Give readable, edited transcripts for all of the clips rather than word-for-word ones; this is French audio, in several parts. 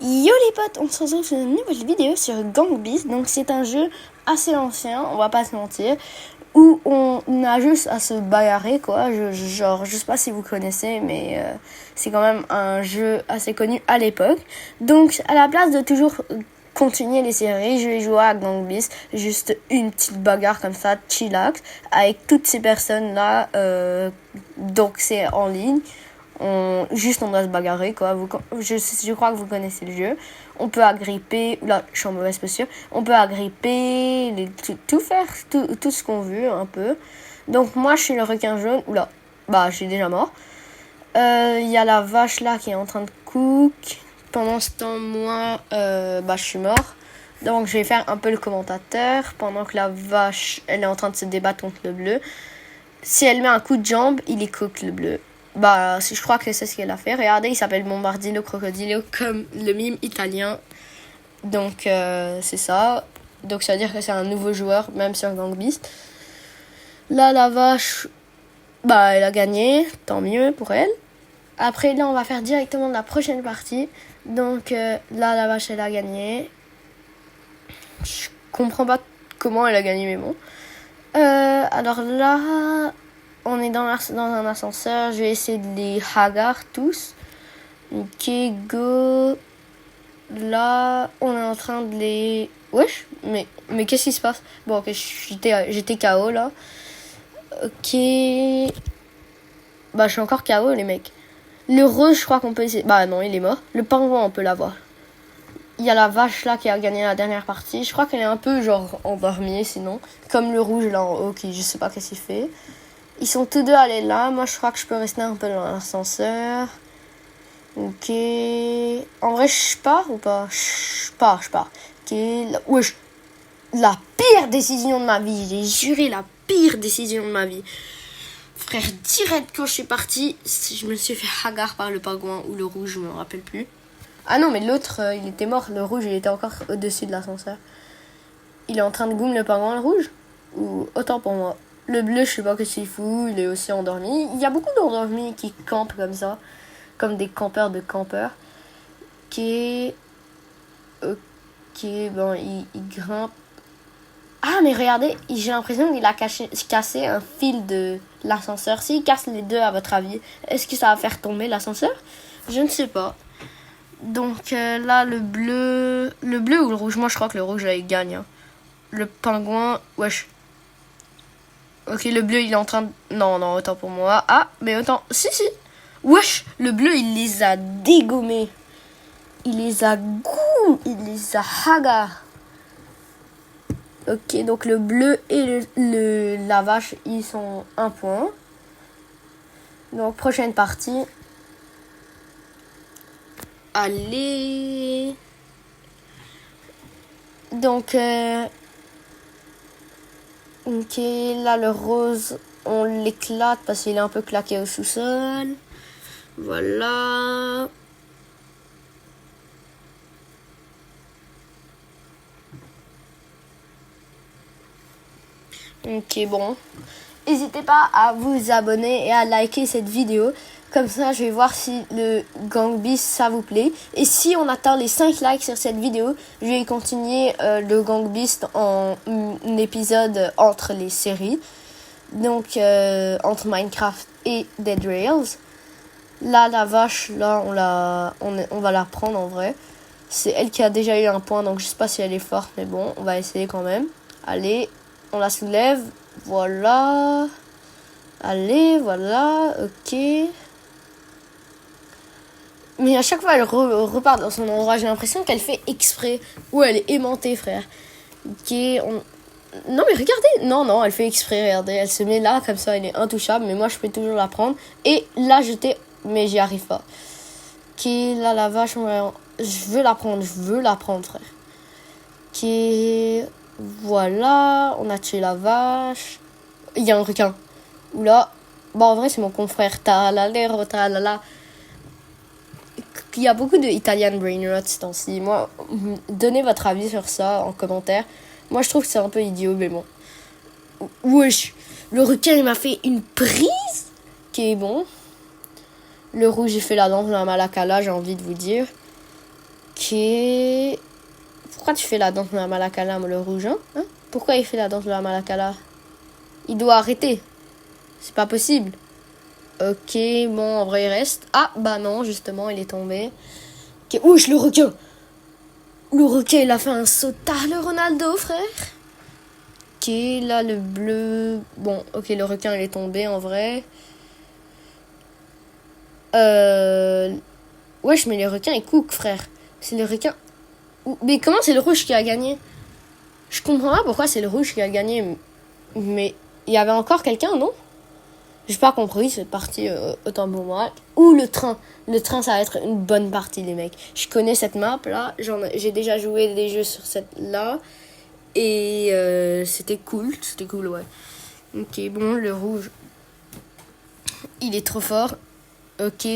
Yo les potes, on se retrouve sur une nouvelle vidéo sur Gang Beasts. Donc c'est un jeu assez ancien, on va pas se mentir, où on a juste à se bagarrer quoi. Je sais pas si vous connaissez, mais c'est quand même un jeu assez connu à l'époque. Donc à la place de toujours continuer les séries, je vais jouer à Gang Beasts, juste une petite bagarre comme ça, chillax, avec toutes ces personnes là. Donc c'est en ligne. On doit se bagarrer quoi. Je crois que vous connaissez le jeu. On peut agripper, là je suis en mauvaise posture, on peut agripper, tout faire, tout ce qu'on veut un peu. Donc moi je suis le requin jaune, oula, bah je suis déjà mort. Il y a la vache là qui est en train de cook. Pendant ce temps moi je suis mort. Donc je vais faire un peu le commentateur pendant que la vache elle est en train de se débattre contre le bleu. Si elle met un coup de jambe, il est cook le bleu. Bah, je crois que c'est ce qu'elle a fait. Regardez, il s'appelle Bombardino Crocodilo, comme le mime italien. Donc, c'est ça. Donc, ça veut dire que c'est un nouveau joueur, même sur Gang Beasts. Là, la vache, bah, elle a gagné. Tant mieux pour elle. Après, là, on va faire directement la prochaine partie. Donc, là, la vache, elle a gagné. Je comprends pas comment elle a gagné, mais bon. Alors là... On est dans un ascenseur. Je vais essayer de les hagar tous. Ok, go. Là, on est en train de les... Wesh, mais qu'est-ce qui se passe? Bon, ok, j'étais KO là. Ok. Bah, je suis encore KO, les mecs. Le rose, je crois qu'on peut essayer... Bah non, il est mort. Le pingouin, on peut l'avoir. Il y a la vache là qui a gagné la dernière partie. Je crois qu'elle est un peu genre endormie sinon. Comme le rouge là en haut qui je sais pas qu'est-ce qu'il fait. Ils sont tous deux allés là. Moi, je crois que je peux rester un peu dans l'ascenseur. Ok. En vrai, je pars ou pas? Je pars. Ok. Wesh. La pire décision de ma vie. J'ai juré la pire décision de ma vie. Frère, direct quand je suis partie, je me suis fait hagar par le pingouin ou le rouge, je me rappelle plus. Ah non, mais l'autre, il était mort. Le rouge, il était encore au-dessus de l'ascenseur. Il est en train de goûter le pingouin, le rouge? Ou autant pour moi. Le bleu, je sais pas ce qu'il fout, il est aussi endormi. Il y a beaucoup d'endormis qui campent comme ça, comme des campeurs de campeurs. Ok, bon, il grimpe. Ah, mais regardez, j'ai l'impression qu'il a cassé un fil de l'ascenseur. S'il casse les deux, à votre avis, est-ce que ça va faire tomber l'ascenseur? Je ne sais pas. Donc là, le bleu ou le rouge? Moi, je crois que le rouge, là, il gagne. Hein. Le pingouin, wesh. Ok, le bleu, il est en train de... Non, autant pour moi. Ah, mais autant... Si. Wesh, le bleu, il les a dégommés. Il les a hagar. Ok, donc le bleu et la vache, ils sont 1 point. Donc, prochaine partie. Allez. Donc... Ok, là le rose, on l'éclate parce qu'il est un peu claqué au sous-sol. Voilà. Ok, bon. N'hésitez pas à vous abonner et à liker cette vidéo. Comme ça, je vais voir si le Gang Beasts, ça vous plaît. Et si on atteint les 5 likes sur cette vidéo, je vais continuer le Gang Beasts en un épisode entre les séries. Donc, entre Minecraft et Dead Rails. Là, la vache, là, on va la prendre en vrai. C'est elle qui a déjà eu 1 point, donc je sais pas si elle est forte, mais bon, on va essayer quand même. Allez, on la soulève. Voilà. Allez, voilà, ok. Mais à chaque fois, elle repart dans son endroit. J'ai l'impression qu'elle fait exprès. Ou elle est aimantée, frère. Ok, Non, mais regardez. Non, elle fait exprès, regardez. Elle se met là, comme ça, elle est intouchable. Mais moi, je peux toujours la prendre. Et la jeter, mais j'y arrive pas. Ok, là, la vache, je veux la prendre, frère. Ok, voilà. On a tué la vache. Il y a un requin. Oula. Bon, en vrai, c'est mon confrère. Talala. Il y a beaucoup de Italian brain rot ce temps-ci. Moi, donnez votre avis sur ça en commentaire. Moi, je trouve que c'est un peu idiot, mais bon. Wesh, le requin, il m'a fait une prise. Qui est bon. Le rouge, il fait la danse de la Malakala, j'ai envie de vous dire. Pourquoi tu fais la danse de la Malakala, le rouge, hein? Pourquoi il fait la danse de la Malakala? Il doit arrêter. C'est pas possible. Ok, bon, en vrai, il reste. Ah, bah non, justement, il est tombé. Ok, ouch, le requin! Le requin, il a fait un saut. T'as le Ronaldo, frère? Ok, là, le bleu... Bon, ok, le requin, il est tombé, en vrai. Wesh, mais les requins, ils cook, frère. C'est le requin... Mais comment c'est le rouge qui a gagné? Je comprends pas pourquoi c'est le rouge qui a gagné. Mais il y avait encore quelqu'un, non? J'ai pas compris cette partie autant pour moi. Ou le train. Le train, ça va être une bonne partie, les mecs. Je connais cette map, là. J'ai déjà joué des jeux sur cette là. Et c'était cool. C'était cool, ouais. Ok, bon, le rouge. Il est trop fort. Ok.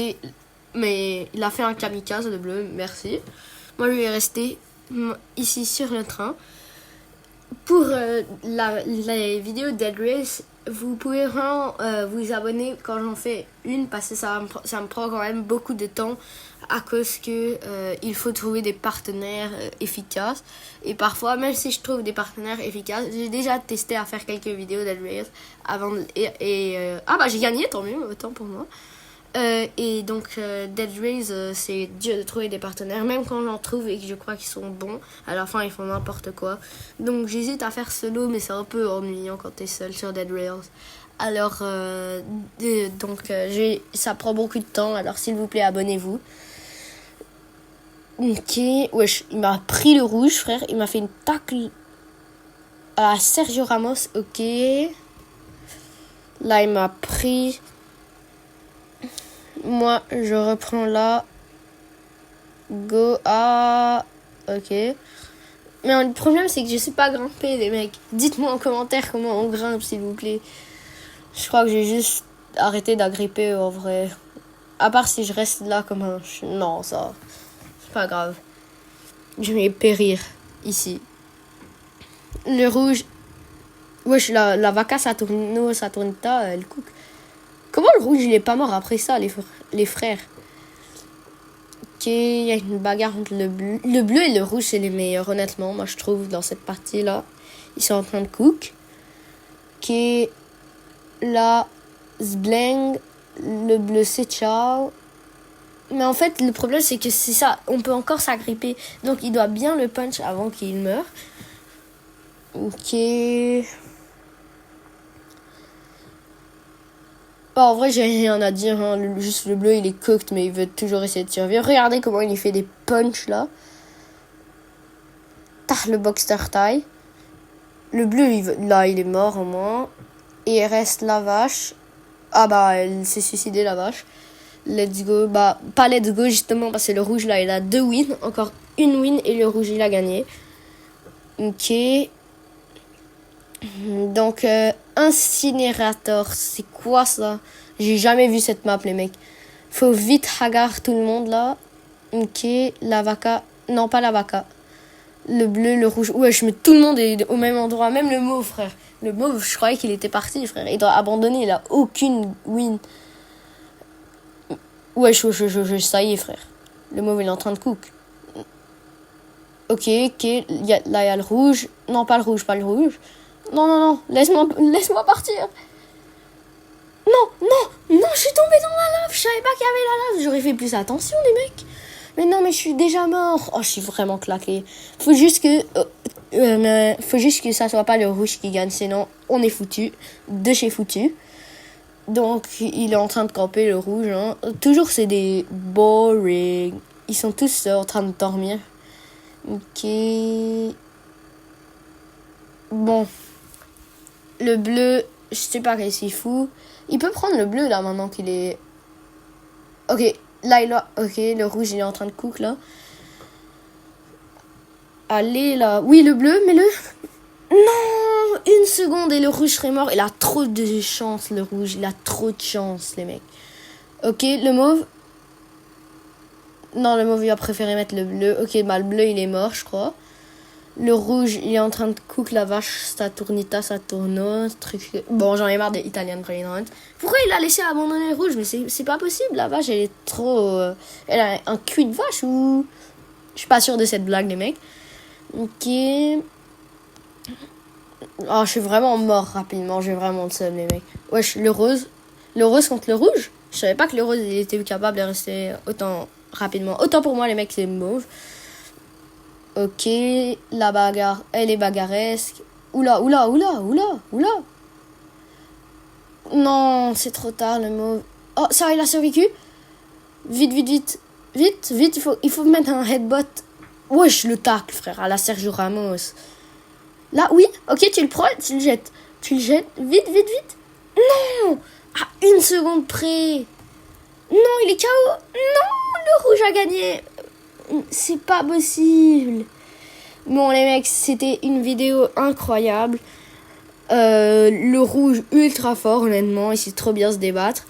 Mais il a fait un kamikaze, le bleu. Merci. Moi, je vais rester ici sur le train. Pour la vidéo Dead Race, vous pouvez vraiment vous abonner quand j'en fais une parce que ça me prend quand même beaucoup de temps à cause que il faut trouver des partenaires efficaces. Et parfois, même si je trouve des partenaires efficaces, j'ai déjà testé à faire quelques vidéos Dead Race avant ah bah j'ai gagné, tant mieux, autant pour moi. Et donc Dead Race, c'est dur de trouver des partenaires, même quand j'en trouve et que je crois qu'ils sont bons, à la fin ils font n'importe quoi. Donc j'hésite à faire solo, mais c'est un peu ennuyant quand t'es seul sur Dead Race. Alors ça prend beaucoup de temps, alors s'il vous plaît abonnez-vous. Ok, wesh, il m'a pris le rouge, frère, il m'a fait une tacle à Sergio Ramos. Ok, là il m'a pris. Moi, je reprends là. Go. Ah. Ok. Mais le problème, c'est que je sais pas grimper, les mecs. Dites-moi en commentaire comment on grimpe, s'il vous plaît. Je crois que j'ai juste arrêté d'agripper, en vrai. À part si je reste là comme un... Non, ça... C'est pas grave. Je vais périr, ici. Le rouge... Wesh, la vaca Saturnita, elle cook. Comment le rouge, il est pas mort après ça, les frères? Ok, il y a une bagarre entre le bleu. Le bleu et le rouge, c'est les meilleurs, honnêtement, moi, je trouve, dans cette partie-là. Ils sont en train de cook. Ok, là, Zbleng, le bleu, c'est ciao. Mais en fait, le problème, c'est que c'est ça, on peut encore s'agripper. Donc, il doit bien le punch avant qu'il meure. Ok... En vrai, j'ai rien à dire. Hein. Juste le bleu, il est cooked, mais il veut toujours essayer de survivre. Regardez comment il fait des punches là. Le Boxster taille. Le bleu, il est mort au moins. Et il reste la vache. Ah bah, elle s'est suicidée, la vache. Let's go. Bah, pas let's go justement, parce que le rouge là, il a 2 wins. Encore une win et le rouge, il a gagné. Ok. Donc, Incinérateur, c'est quoi ça? J'ai jamais vu cette map, les mecs. Faut vite hagar tout le monde, là. Ok, la vaca. Non, pas la vaca. Le bleu, le rouge. Ouais, je mets tout le monde est au même endroit. Même le mauve, frère. Le mauve, je croyais qu'il était parti, frère. Il doit abandonner, il a aucune win. Ouais, ça y est, frère. Le mauve, il est en train de cook. Ok, là, il y a le rouge. Non, pas le rouge. Non, laisse-moi partir. Non, je suis tombée dans la lave. Je savais pas qu'il y avait la lave. J'aurais fait plus attention, les mecs. Mais non, mais je suis déjà mort. Oh, je suis vraiment claqué. Faut juste que ça soit pas le rouge qui gagne. Sinon, on est foutu. De chez foutu. Donc, il est en train de camper, le rouge. Hein. Toujours, c'est des boring. Ils sont tous en train de dormir. Ok. Bon. Le bleu, je sais pas qu'est-ce qu'il fout. Il peut prendre le bleu là maintenant qu'il est... Ok, là il a... Ok, le rouge il est en train de cook là. Allez là. Oui, le bleu, mais le... Non, une seconde et le rouge serait mort. Il a trop de chance, le rouge. Il a trop de chance, les mecs. Ok, le mauve. Non, le mauve il a préféré mettre le bleu. Ok, bah le bleu il est mort, je crois. Le rouge, il est en train de cook la vache Saturnita, Saturno, truc... Bon, j'en ai marre des Italian Brainrot. Pourquoi il a laissé abandonner le rouge? Mais c'est pas possible, la vache, elle est trop... Elle a un cul de vache ou... Je suis pas sûr de cette blague, les mecs. Ok. Oh, je suis vraiment mort rapidement. J'ai vraiment le seum, les mecs. Wesh, le rose. Le rose contre le rouge. Je savais pas que le rose il était capable de rester autant rapidement. Autant pour moi, les mecs, c'est mauve. Ok. La bagarre. Elle est bagarresque. Oula. Non, c'est trop tard, le mauve. Oh, ça, il a survécu. Vite, il faut mettre un headbutt. Wesh, le tacle, frère, à la Sergio Ramos. Là, oui, ok, tu le prends, tu le jettes. Vite. Non, à 1 seconde près. Non, il est KO. Non, le rouge a gagné. C'est pas possible. Bon, les mecs, c'était une vidéo incroyable. Le rouge ultra fort, honnêtement, il sait trop bien se débattre.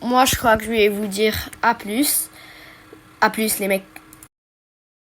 Moi, je crois que je vais vous dire à plus. À plus, les mecs.